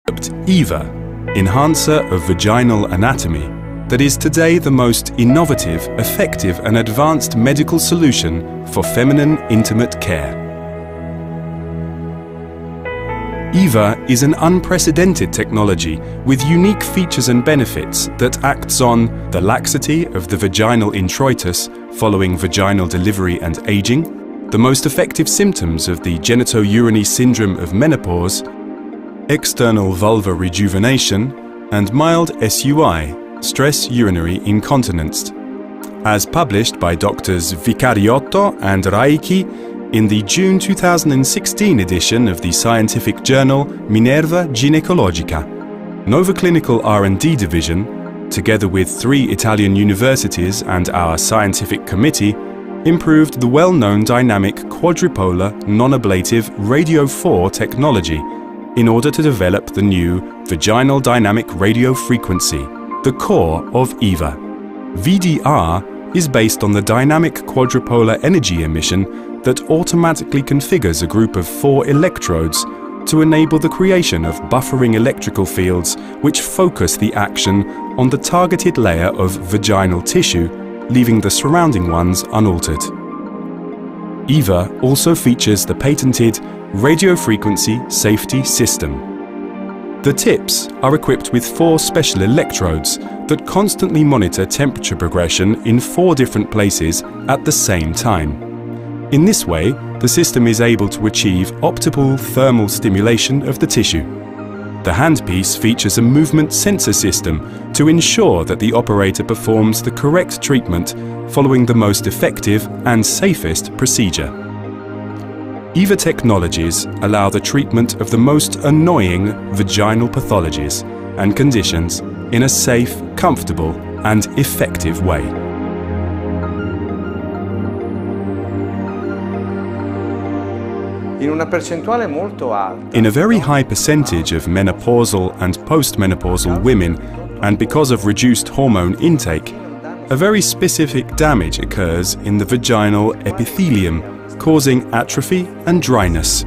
EVA, enhancer of vaginal anatomy, that is today the most innovative, effective and advanced medical solution for feminine intimate care. EVA is an unprecedented technology with unique features and benefits that acts on the laxity of the vaginal introitus following vaginal delivery and aging, the most effective symptoms of the genitourinary syndrome of menopause, external vulvar rejuvenation, and mild SUI, stress urinary incontinence, as published by Drs. Vicariotto and Raiki in the June 2016 edition of the scientific journal Minerva Ginecologica. Nova Clinical R&D Division, together with 3 Italian universities and our scientific committee, improved the well-known dynamic quadrupolar non-ablative radio 4 technology in order to develop the new vaginal dynamic radio frequency, the core of EVA. VDR is based on the dynamic quadrupolar energy emission that automatically configures a group of 4 electrodes to enable the creation of buffering electrical fields which focus the action on the targeted layer of vaginal tissue, leaving the surrounding ones unaltered. EVA also features the patented radio frequency safety system. The tips are equipped with 4 special electrodes that constantly monitor temperature progression in 4 different places at the same time. In this way, the system is able to achieve optimal thermal stimulation of the tissue. The handpiece features a movement sensor system to ensure that the operator performs the correct treatment following the most effective and safest procedure. EVA technologies allow the treatment of the most annoying vaginal pathologies and conditions in a safe, comfortable and effective way. In a very high percentage of menopausal and postmenopausal women, and because of reduced hormone intake, a very specific damage occurs in the vaginal epithelium, causing atrophy and dryness.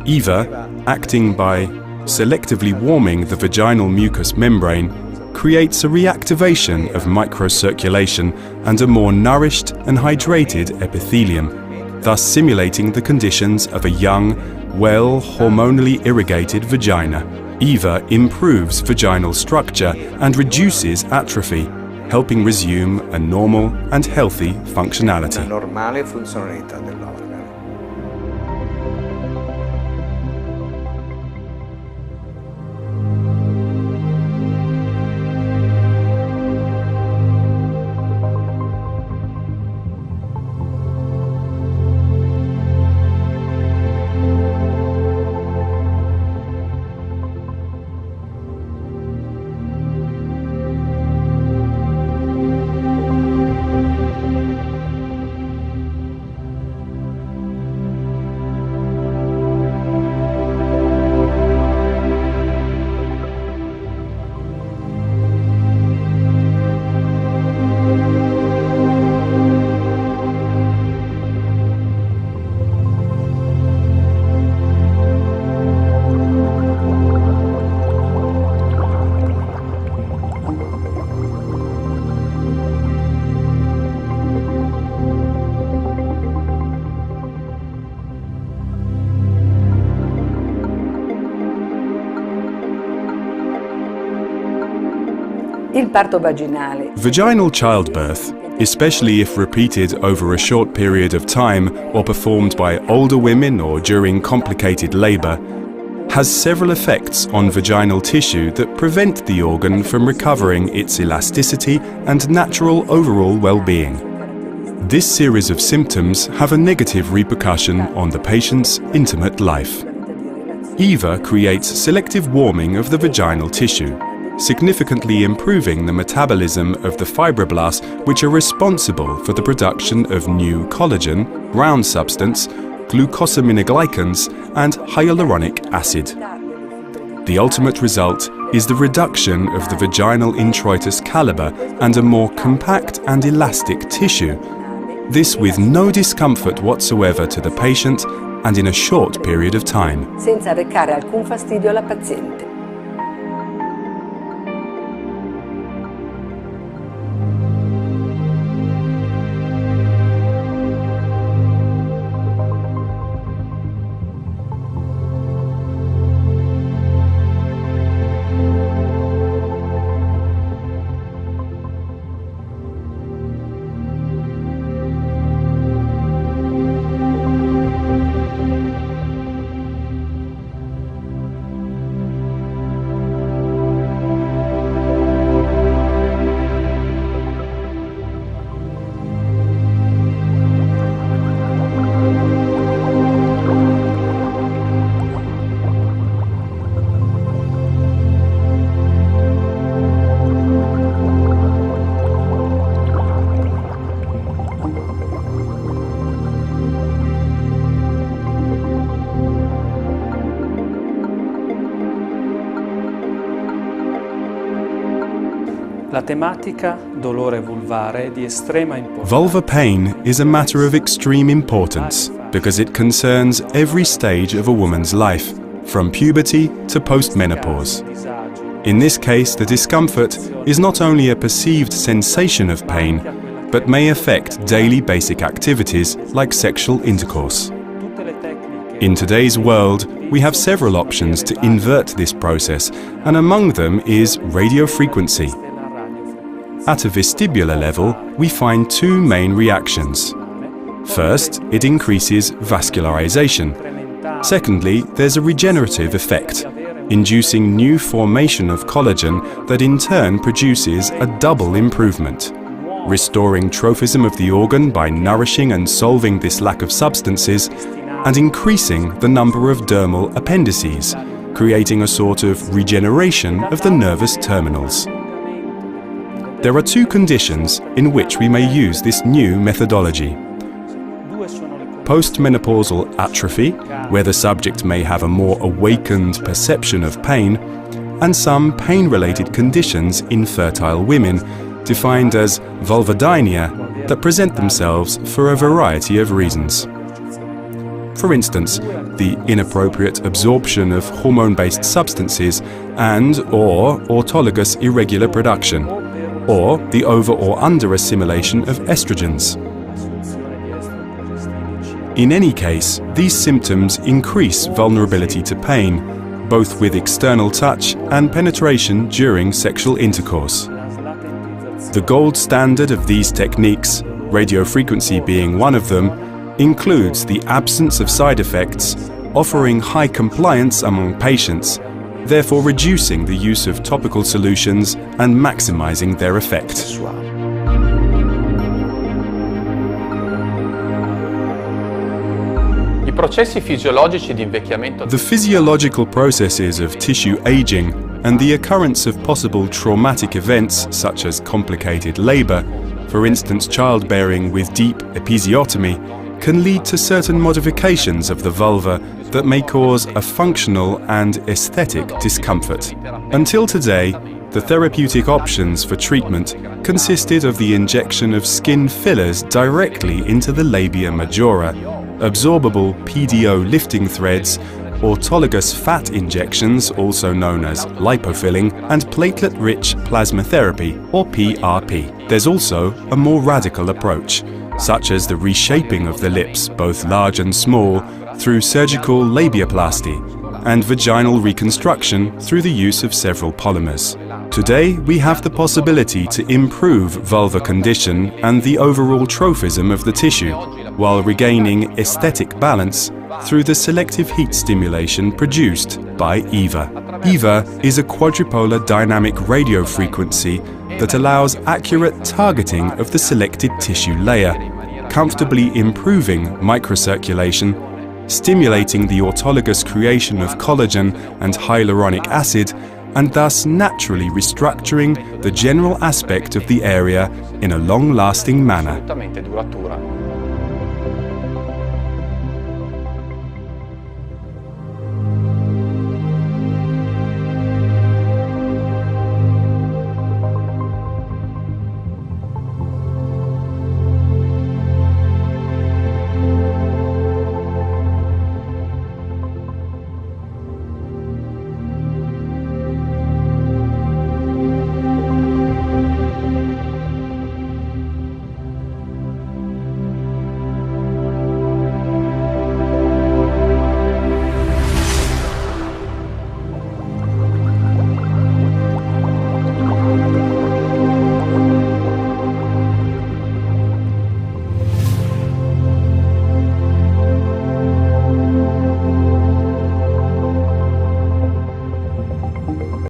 EVA, acting by selectively warming the vaginal mucous membrane, creates a reactivation of microcirculation and a more nourished and hydrated epithelium, thus simulating the conditions of a young, well, hormonally irrigated vagina. EVA improves vaginal structure and reduces atrophy, helping resume a normal and healthy functionality. Vaginal childbirth, especially if repeated over a short period of time or performed by older women or during complicated labor, has several effects on vaginal tissue that prevent the organ from recovering its elasticity and natural overall well-being. This series of symptoms have a negative repercussion on the patient's intimate life. EVA creates selective warming of the vaginal tissue, significantly improving the metabolism of the fibroblasts which are responsible for the production of new collagen, ground substance, glucosaminoglycans, and hyaluronic acid. The ultimate result is the reduction of the vaginal introitus caliber and a more compact and elastic tissue, this with no discomfort whatsoever to the patient and in a short period of time. Senza recare alcun fastidio alla paziente. Vulvar pain is a matter of extreme importance because it concerns every stage of a woman's life, from puberty to postmenopause. In this case, the discomfort is not only a perceived sensation of pain, but may affect daily basic activities like sexual intercourse. In today's world, we have several options to invert this process, and among them is radiofrequency. At a vestibular level, we find two main reactions. First, it increases vascularization. Secondly, there's a regenerative effect, inducing new formation of collagen that in turn produces a double improvement, restoring trophism of the organ by nourishing and solving this lack of substances, and increasing the number of dermal appendices, creating a sort of regeneration of the nervous terminals. There are two conditions in which we may use this new methodology. Postmenopausal atrophy, where the subject may have a more awakened perception of pain, and some pain-related conditions in fertile women, defined as vulvodynia, that present themselves for a variety of reasons. For instance, the inappropriate absorption of hormone-based substances and/or autologous irregular production, or the over or under assimilation of estrogens. In any case, these symptoms increase vulnerability to pain, both with external touch and penetration during sexual intercourse. The gold standard of these techniques, radiofrequency being one of them, includes the absence of side effects, offering high compliance among patients, therefore reducing the use of topical solutions and maximizing their effect. The physiological processes of tissue aging and the occurrence of possible traumatic events such as complicated labor, for instance childbearing with deep episiotomy, can lead to certain modifications of the vulva that may cause a functional and aesthetic discomfort. Until today, the therapeutic options for treatment consisted of the injection of skin fillers directly into the labia majora, absorbable PDO lifting threads, autologous fat injections, also known as lipofilling, and platelet-rich plasma therapy, or PRP. There's also a more radical approach, such as the reshaping of the lips, both large and small, through surgical labiaplasty, and vaginal reconstruction through the use of several polymers. Today, we have the possibility to improve vulvar condition and the overall trophism of the tissue, while regaining aesthetic balance through the selective heat stimulation produced by EVA. EVA is a quadrupolar dynamic radiofrequency that allows accurate targeting of the selected tissue layer, comfortably improving microcirculation, stimulating the autologous creation of collagen and hyaluronic acid, and thus naturally restructuring the general aspect of the area in a long-lasting manner.